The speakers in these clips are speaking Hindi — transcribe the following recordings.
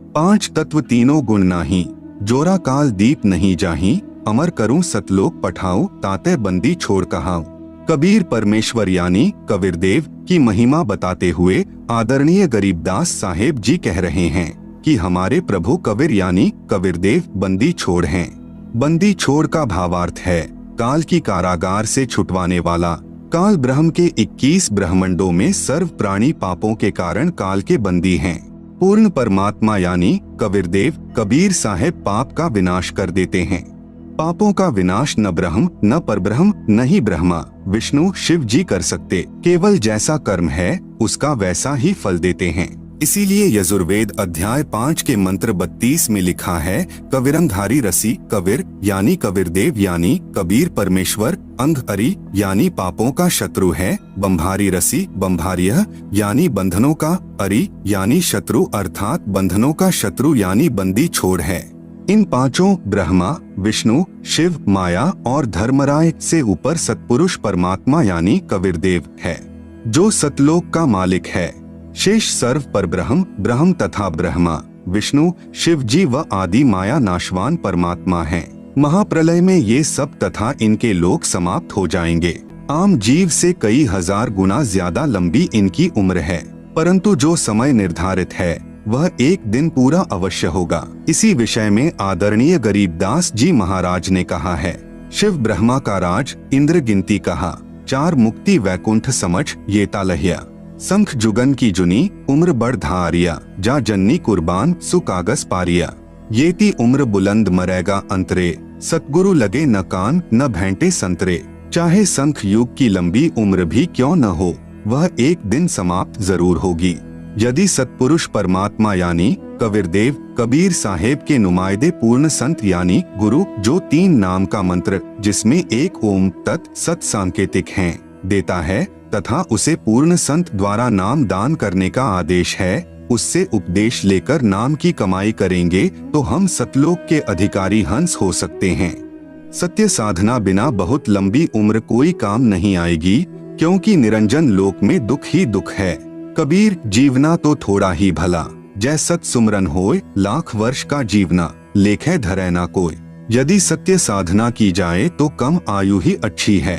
पांच तत्व तीनों गुण नाही, जोरा काल दीप नहीं जाही, अमर करूं सतलोक पठाऊं, ताते बंदी छोड़ कहाऊं। कबीर परमेश्वर यानी कबीरदेव की महिमा बताते हुए आदरणीय गरीबदास साहेब जी कह रहे हैं कि हमारे प्रभु कबीर यानी कबीरदेव बंदी छोड़ हैं। बंदी छोड़ का भावार्थ है काल की कारागार से छुटवाने वाला। काल ब्रह्म के 21 ब्रह्मंडों में सर्व प्राणी पापों के कारण काल के बंदी हैं। पूर्ण परमात्मा यानी कबीरदेव कबीर साहेब पाप का विनाश कर देते हैं। पापों का विनाश न ब्रह्म न परब्रह्म न ही ब्रह्मा विष्णु शिव जी कर सकते, केवल जैसा कर्म है उसका वैसा ही फल देते हैं। इसीलिए यजुर्वेद अध्याय 5 के मंत्र 32 में लिखा है, कबीरंधारी रसी कबीर यानी कबीरदेव यानी कबीर परमेश्वर, अंध अरी यानी पापों का शत्रु है, बंभारी रसी बंभारिय यानी बंधनों का, अरी यानी शत्रु अर्थात बंधनों का शत्रु यानी बंदी छोड़ है। इन पांचों ब्रह्मा विष्णु शिव माया और धर्मराय से ऊपर सतपुरुष परमात्मा यानी कबीरदेव है जो सतलोक का मालिक है। शेष सर्व पर ब्रह्म तथा ब्रह्मा विष्णु शिव जी व आदि माया नाशवान परमात्मा हैं। महाप्रलय में ये सब तथा इनके लोक समाप्त हो जाएंगे। आम जीव से कई हजार गुना ज्यादा लंबी इनकी उम्र है, परंतु जो समय निर्धारित है वह एक दिन पूरा अवश्य होगा। इसी विषय में आदरणीय गरीबदास जी महाराज ने कहा है, शिव ब्रह्मा का राज इंद्र गिनती कहा, चार मुक्ति वैकुंठ समझ ये तालहिया, संख जुगन की जुनी उम्र बढ़ धारिया, जा जन्नी कुर्बान सु कागज पारिया, येती उम्र बुलंद मरेगा अंतरे, सतगुरु लगे न कान न भेंटे संतरे, चाहे संख युग की लंबी उम्र भी क्यों न हो वह एक दिन समाप्त जरूर होगी। यदि सतपुरुष परमात्मा यानी कबीरदेव कबीर साहेब के नुमाइंदे पूर्ण संत यानी गुरु जो 3 नाम का मंत्र जिसमें एक ओम तत् सत सांकेतिक हैं देता है तथा उसे पूर्ण संत द्वारा नाम दान करने का आदेश है, उससे उपदेश लेकर नाम की कमाई करेंगे तो हम सतलोक के अधिकारी हंस हो सकते हैं। सत्य साधना बिना बहुत लंबी उम्र कोई काम नहीं आएगी, क्योंकि निरंजन लोक में दुख ही दुख है। कबीर जीवना तो थोड़ा ही भला, जय सत सुमरन होय लाख वर्ष का जीवना, लेखे धरे ना कोई। यदि सत्य साधना की जाए तो कम आयु ही अच्छी है।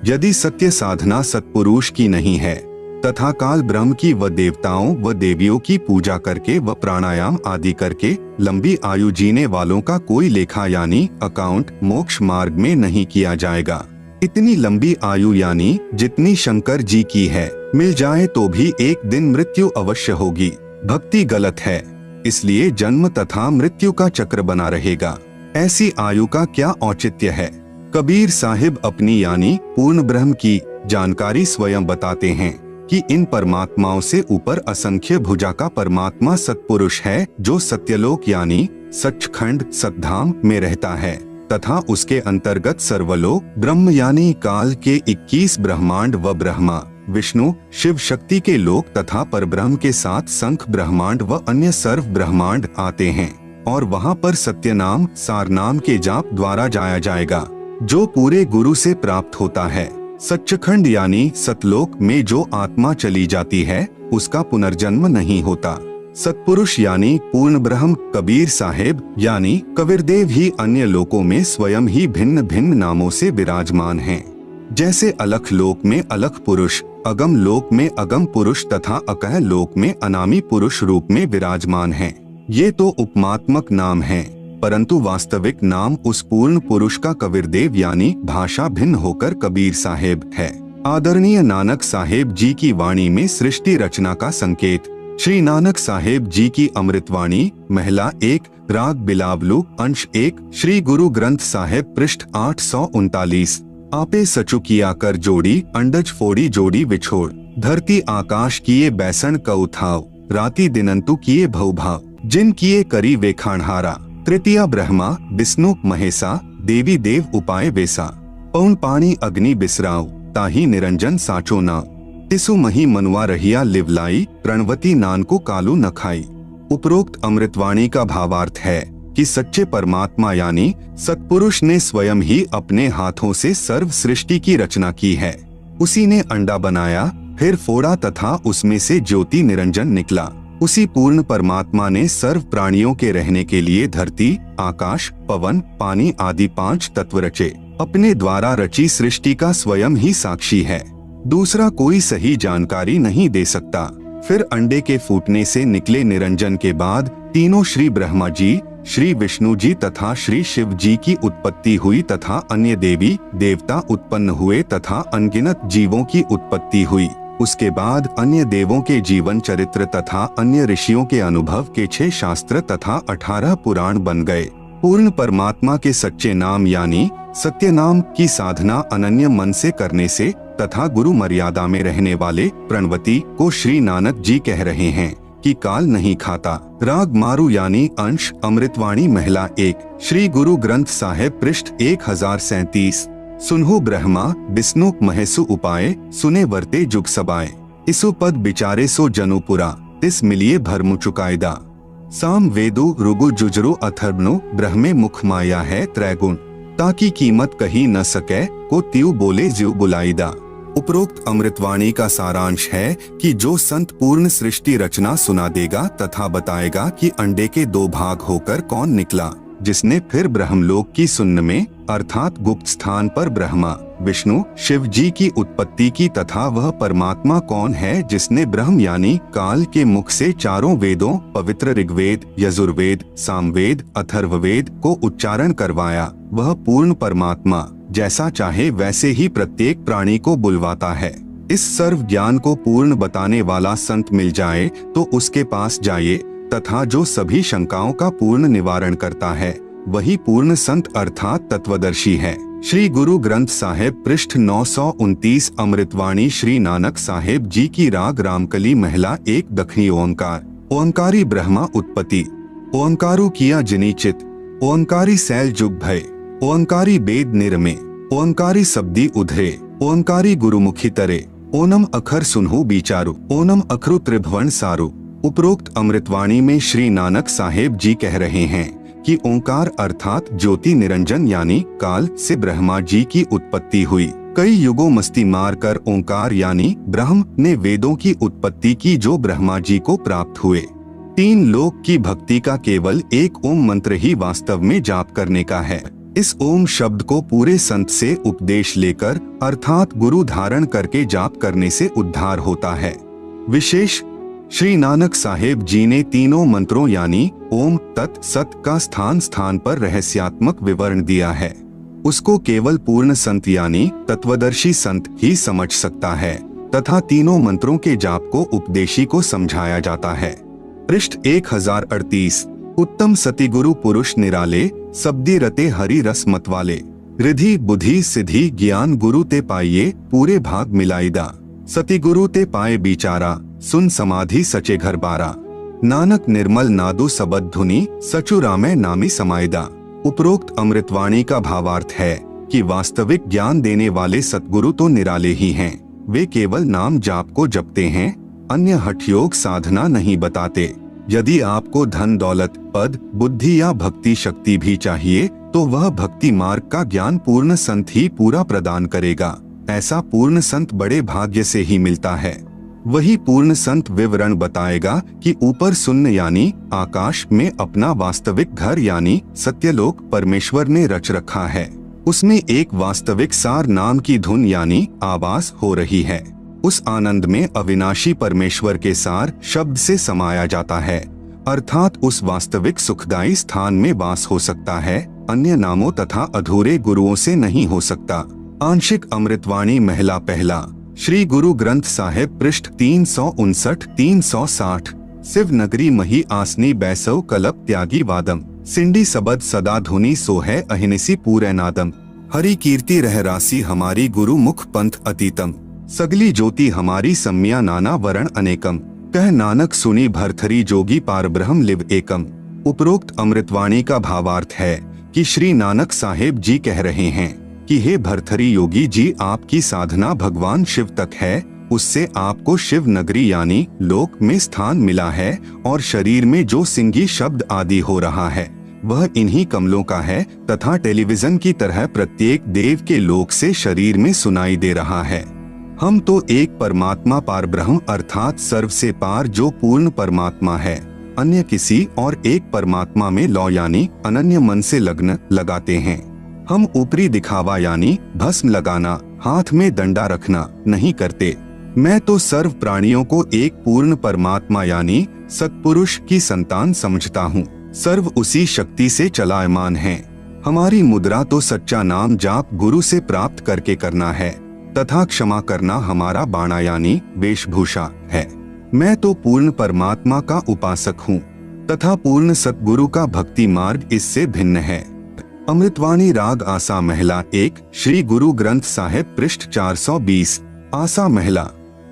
यदि सत्य साधना सत्पुरुष की नहीं है तथा काल ब्रह्म की व देवताओं व देवियों की पूजा करके व प्राणायाम आदि करके लंबी आयु जीने वालों का कोई लेखा यानी अकाउंट मोक्ष मार्ग में नहीं किया जाएगा। इतनी लंबी आयु यानी जितनी शंकर जी की है मिल जाए तो भी एक दिन मृत्यु अवश्य होगी। भक्ति गलत है, इसलिए जन्म तथा मृत्यु का चक्र बना रहेगा। ऐसी आयु का क्या औचित्य है। कबीर साहिब अपनी यानी पूर्ण ब्रह्म की जानकारी स्वयं बताते हैं कि इन परमात्माओं से ऊपर असंख्य भुजा का परमात्मा सतपुरुष है जो सत्यलोक यानी सचखंड सतधाम में रहता है तथा उसके अंतर्गत सर्वलोक ब्रह्म यानी काल के 21 ब्रह्मांड व ब्रह्मा विष्णु शिव शक्ति के लोक तथा परब्रह्म के साथ संख ब्रह्मांड व अन्य सर्व ब्रह्मांड आते हैं और वहां पर सत्य नाम सार नाम के जाप द्वारा जाया जाएगा जो पूरे गुरु से प्राप्त होता है। सच्चखंड यानी सतलोक में जो आत्मा चली जाती है उसका पुनर्जन्म नहीं होता। सतपुरुष यानी पूर्ण ब्रह्म कबीर साहेब यानी कबीरदेव ही अन्य लोकों में स्वयं ही भिन्न भिन्न नामों से विराजमान हैं। जैसे अलख लोक में अलख पुरुष, अगम लोक में अगम पुरुष तथा अकह लोक में अनामी पुरुष रूप में विराजमान हैं। ये तो उपमात्मक नाम हैं, परंतु वास्तविक नाम उस पूर्ण पुरुष का कबीरदेव यानी भाषा भिन्न होकर कबीर साहेब है। आदरणीय नानक साहेब जी की वाणी में सृष्टि रचना का संकेत। श्री नानक साहेब जी की अमृतवाणी महिला 1 राग बिलावलू अंश 1 श्री गुरु ग्रंथ साहेब पृष्ठ 839। आपे सचु किया कर जोड़ी अंडज फोड़ी जोड़ी विछोड़, धरती आकाश किए बैसन कऊ थाव, राति दिनंतु किए भवभाव, जिन किए करी वे खानहारा, तृतीया ब्रह्मा विष्णु महेशा, देवी देव उपाय वेसा, पौन पानी अग्नि बिसराव, ताही निरंजन साचो नाव, तिसु मही मनुआ रहिया लिवलाई, प्रणवती नान को कालू न खाई। उपरोक्त अमृतवाणी का भावार्थ है कि सच्चे परमात्मा यानी सतपुरुष ने स्वयं ही अपने हाथों से सर्व सृष्टि की रचना की है। उसी ने अंडा बनाया, फिर फोड़ा तथा उसमें से ज्योति निरंजन निकला। उसी पूर्ण परमात्मा ने सर्व प्राणियों के रहने के लिए धरती, आकाश, पवन, पानी आदि 5 तत्व रचे। अपने द्वारा रची सृष्टि का स्वयं ही साक्षी है, दूसरा कोई सही जानकारी नहीं दे सकता। फिर अंडे के फूटने से निकले निरंजन के बाद तीनों श्री ब्रह्मा जी, श्री विष्णु जी तथा श्री शिव जी की उत्पत्ति हुई तथा अन्य देवी देवता उत्पन्न हुए तथा अनगिनत जीवों की उत्पत्ति हुई। उसके बाद अन्य देवों के जीवन चरित्र तथा अन्य ऋषियों के अनुभव के 6 शास्त्र तथा 18 पुराण बन गए। पूर्ण परमात्मा के सच्चे नाम यानी सत्य नाम की साधना अनन्य मन से करने से तथा गुरु मर्यादा में रहने वाले प्रणवती को श्री नानक जी कह रहे हैं कि काल नहीं खाता। राग मारू यानी अंश अमृतवाणी महिला 1 श्री गुरु ग्रंथ साहिब पृष्ठ 1037। सुनहु ब्रह्मा विष्णु महेशु उपाय, सुने वर्ते जुग सबाए। इसु पद बिचारे सो जनुपुरा, तिस मिलिए भरमु चुकायदा। साम वेदु रुगु जुजरु अथर्वनु, ब्रह्मे मुख माया है त्रैगुण। ताकि कीमत कही न सके, को त्यू बोले ज्यू बुलाईदा। उपरोक्त अमृतवाणी का सारांश है कि जो संत पूर्ण सृष्टि रचना सुना देगा तथा बताएगा कि अंडे के 2 भाग होकर कौन निकला, जिसने फिर ब्रह्मलोक की सुन्न में अर्थात गुप्त स्थान पर ब्रह्मा विष्णु शिव जी की उत्पत्ति की तथा वह परमात्मा कौन है जिसने ब्रह्म यानी काल के मुख से 4 वेदों पवित्र ऋग्वेद, यजुर्वेद, सामवेद, अथर्ववेद को उच्चारण करवाया, वह पूर्ण परमात्मा जैसा चाहे वैसे ही प्रत्येक प्राणी को बुलवाता है। इस सर्व ज्ञान को पूर्ण बताने वाला संत मिल जाए तो उसके पास जाइए तथा जो सभी शंकाओं का पूर्ण निवारण करता है वही पूर्ण संत अर्थात तत्वदर्शी है। श्री गुरु ग्रंथ साहिब पृष्ठ 929 अमृतवाणी श्री नानक साहिब जी की राग रामकली महिला 1 दक्षिणी ओंकार। ओंकारी ब्रह्मा उत्पत्ति, ओंकारू किया जिनी चित, ओंकारी सैल जुग भय, ओंकारी बेद निरमे, ओंकारी शब्दी उधरे, ओंकारी गुरुमुखी तरे, ओनम अखर सुनहु बिचारू, ओनम अखरु त्रिभुवन सारू। उपरोक्त अमृतवाणी में श्री नानक साहेब जी कह रहे हैं कि ओंकार अर्थात ज्योति निरंजन यानी काल से ब्रह्मा जी की उत्पत्ति हुई। कई युगों मस्ती मार कर ओंकार यानी ब्रह्म ने वेदों की उत्पत्ति की जो ब्रह्मा जी को प्राप्त हुए। 3 लोक की भक्ति का केवल एक ओम मंत्र ही वास्तव में जाप करने का है। इस ओम शब्द को पूरे संत से उपदेश लेकर अर्थात गुरु धारण करके जाप करने से उद्धार होता है। विशेष श्री नानक साहेब जी ने तीनों मंत्रों यानी ओम तत् सत का स्थान स्थान पर रहस्यात्मक विवरण दिया है। उसको केवल पूर्ण संत यानी तत्वदर्शी संत ही समझ सकता है तथा तीनों मंत्रों के जाप को उपदेशी को समझाया जाता है। पृष्ठ 1038। उत्तम सतिगुरु पुरुष निराले, सब्दी रते हरि रस मतवाले। रिधि बुद्धि सिद्धि ज्ञान गुरु ते पाइये, पूरे भाग मिलाईदा। सतिगुरु ते पाए बिचारा, सुन समाधि सचे घर बारा। नानक निर्मल नादु सबद धुनी, सचु रामे नामी समायदा। उपरोक्त अमृतवाणी का भावार्थ है कि वास्तविक ज्ञान देने वाले सतगुरु तो निराले ही हैं। वे केवल नाम जाप को जपते हैं, अन्य हठयोग साधना नहीं बताते। यदि आपको धन दौलत पद बुद्धि या भक्ति शक्ति भी चाहिए तो वह भक्ति मार्ग का ज्ञान पूर्ण संत ही पूरा प्रदान करेगा। ऐसा पूर्ण संत बड़े भाग्य से ही मिलता है। वही पूर्ण संत विवरण बताएगा कि ऊपर शून्य यानी आकाश में अपना वास्तविक घर यानी सत्यलोक परमेश्वर ने रच रखा है। उसमें एक वास्तविक सार नाम की धुन यानी आवाज हो रही है। उस आनंद में अविनाशी परमेश्वर के सार शब्द से समाया जाता है, अर्थात उस वास्तविक सुखदायी स्थान में वास हो सकता है, अन्य नामों तथा अधूरे गुरुओं से नहीं हो सकता। आंशिक अमृतवाणी महिला पहला। श्री गुरु ग्रंथ साहिब पृष्ठ 359-360। शिव नगरी मही आसनी बैसव कलप त्यागी वादम। सिंडी सबद सदा धुनी सो है अहिनिसी पूरे नादम। हरि कीर्ति रह राशि हमारी गुरु मुख पंथ अतीतम। सगली ज्योति हमारी सम्या नाना वरण अनेकम। कह नानक सुनी भरथरी जोगी पार ब्रह्म लिव एकम। उपरोक्त अमृतवाणी का भावार्थ है कि श्री नानक साहेब जी कह रहे हैं कि हे भरथरी योगी जी, आपकी साधना भगवान शिव तक है, उससे आपको शिव नगरी यानी लोक में स्थान मिला है और शरीर में जो सिंगी शब्द आदि हो रहा है वह इन्हीं कमलों का है तथा टेलीविजन की तरह प्रत्येक देव के लोक से शरीर में सुनाई दे रहा है। हम तो एक परमात्मा पार ब्रह्म अर्थात सर्व से पार जो पूर्ण परमात्मा है, अन्य किसी और एक परमात्मा में लौ यानी अनन्य मन से लग्न लगाते हैं। हम ऊपरी दिखावा यानी भस्म लगाना, हाथ में डंडा रखना नहीं करते। मैं तो सर्व प्राणियों को एक पूर्ण परमात्मा यानी सत्पुरुष की संतान समझता हूँ। सर्व उसी शक्ति से चलायमान है। हमारी मुद्रा तो सच्चा नाम जाप गुरु से प्राप्त करके करना है तथा क्षमा करना हमारा बाणा यानी वेशभूषा है। मैं तो पूर्ण परमात्मा का उपासक हूँ तथा पूर्ण सतगुरु का भक्ति मार्ग इससे भिन्न है। अमृतवाणी राग आसा महिला 1 श्री गुरु ग्रंथ साहिब पृष्ठ 420। आसा महिला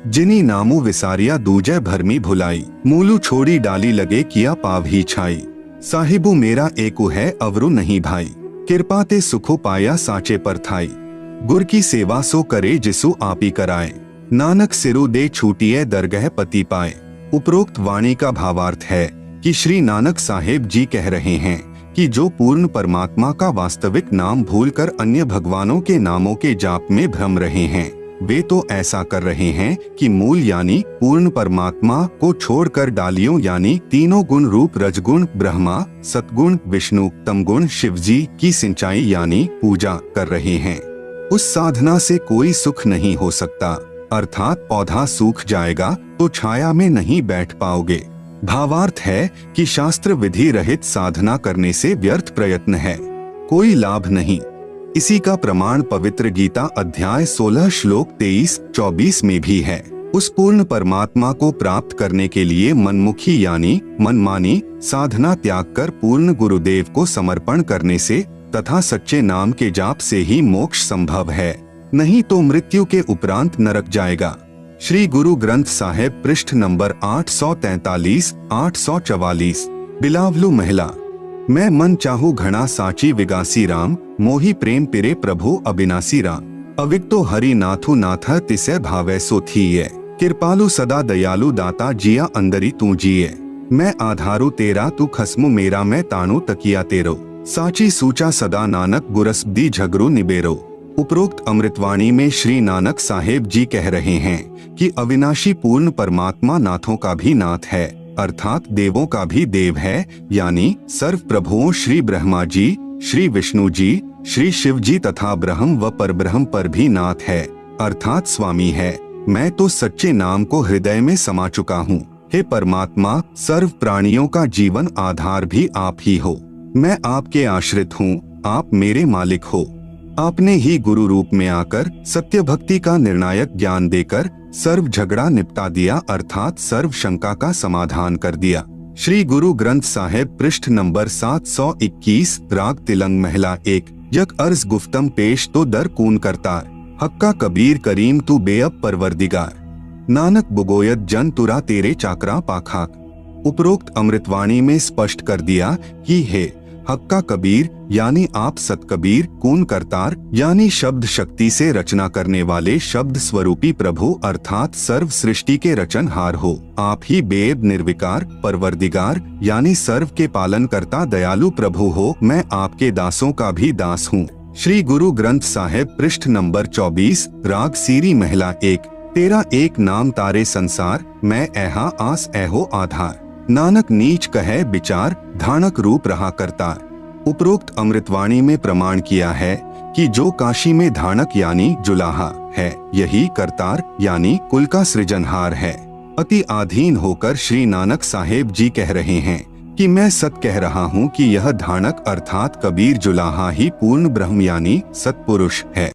जिनी नामू विसारिया दूजे भरमी भुलाई, मूलू छोड़ी डाली लगे किया पाव ही छाई। साहिबू मेरा एकु है अवरु नहीं भाई, कृपा ते सुखो पाया साचे पर थाई। गुर की सेवा सो करे जिसु आपी कराए, नानक सिरु दे छूटिए दरगह पति पाए। उपरोक्त वाणी का भावार्थ है कि श्री नानक साहेब जी कह रहे हैं कि जो पूर्ण परमात्मा का वास्तविक नाम भूलकर अन्य भगवानों के नामों के जाप में भ्रम रहे हैं, वे तो ऐसा कर रहे हैं कि मूल यानी पूर्ण परमात्मा को छोड़कर डालियों यानी तीनों गुण रूप रजगुण ब्रह्मा, सतगुण विष्णु, तमगुण शिवजी की सिंचाई यानी पूजा कर रहे हैं। उस साधना से कोई सुख नहीं हो सकता, अर्थात पौधा सूख जाएगा तो छाया में नहीं बैठ पाओगे। भावार्थ है कि शास्त्र विधि रहित साधना करने से व्यर्थ प्रयत्न है, कोई लाभ नहीं। इसी का प्रमाण पवित्र गीता अध्याय 16 श्लोक 23-24 में भी है। उस पूर्ण परमात्मा को प्राप्त करने के लिए मनमुखी यानी मनमानी साधना त्याग कर पूर्ण गुरुदेव को समर्पण करने से तथा सच्चे नाम के जाप से ही मोक्ष संभव है, नहीं तो मृत्यु के उपरांत नरक जाएगा। श्री गुरु ग्रंथ साहिब पृष्ठ नंबर 843-844। बिलावलू महिला मैं मन चाहू घना साची विगासी राम, मोही प्रेम पिरे प्रभु अविनाशी राम। अविक्तो हरि नाथु नाथ तिसे भावे सो थीये, कृपालु सदा दयालु दाता जिया अंदरी तू जिये। मैं आधारू तेरा तू खसमु मेरा मैं ताणु तकिया तेरो, साची सूचा सदा नानक गुरसब्दी झगरू निबेरो। उपरोक्त अमृतवाणी में श्री नानक साहेब जी कह रहे हैं कि अविनाशी पूर्ण परमात्मा नाथों का भी नाथ है, अर्थात देवों का भी देव है, यानी सर्व प्रभुओं श्री ब्रह्मा जी, श्री विष्णु जी, श्री शिव जी तथा ब्रह्म व परब्रह्म पर भी नाथ है, अर्थात स्वामी है। मैं तो सच्चे नाम को हृदय में समा चुका हूँ। हे परमात्मा, सर्व प्राणियों का जीवन आधार भी आप ही हो। मैं आपके आश्रित हूँ, आप मेरे मालिक हो। आपने ही गुरु रूप में आकर सत्य भक्ति का निर्णायक ज्ञान देकर सर्व झगड़ा निपटा दिया, अर्थात सर्व शंका का समाधान कर दिया। श्री गुरु ग्रंथ साहिब पृष्ठ नंबर 721 राग तिलंग महिला 1 यक अर्ज गुफ्तम पेश तो दर कून करतार, हक्का कबीर करीम तू बेअब परवरदिगार। नानक बुगोयत जन तुरा तेरे चाकरा पाखाक। उपरोक्त अमृतवाणी में स्पष्ट कर दिया कि हे हक्का कबीर यानी आप सतकबीर, कून करतार यानी शब्द शक्ति से रचना करने वाले शब्द स्वरूपी प्रभु अर्थात सर्व सृष्टि के रचनहार हो। आप ही बेब निर्विकार परवरदिगार यानी सर्व के पालन करता दयालु प्रभु हो। मैं आपके दासों का भी दास हूँ। श्री गुरु ग्रंथ साहिब पृष्ठ नंबर 24 राग सीरी महिला 1 तेरा एक नाम तारे संसार, मैं ऐहा आस ऐहो आधार। नानक नीच कहे विचार, धानक रूप रहा करतार। उपरोक्त अमृतवाणी में प्रमाण किया है कि जो काशी में धानक यानी जुलाहा है, यही करतार यानी कुल का सृजनहार है। अति आधीन होकर श्री नानक साहेब जी कह रहे हैं कि मैं सत कह रहा हूँ कि यह धानक अर्थात कबीर जुलाहा ही पूर्ण ब्रह्म यानी सतपुरुष है।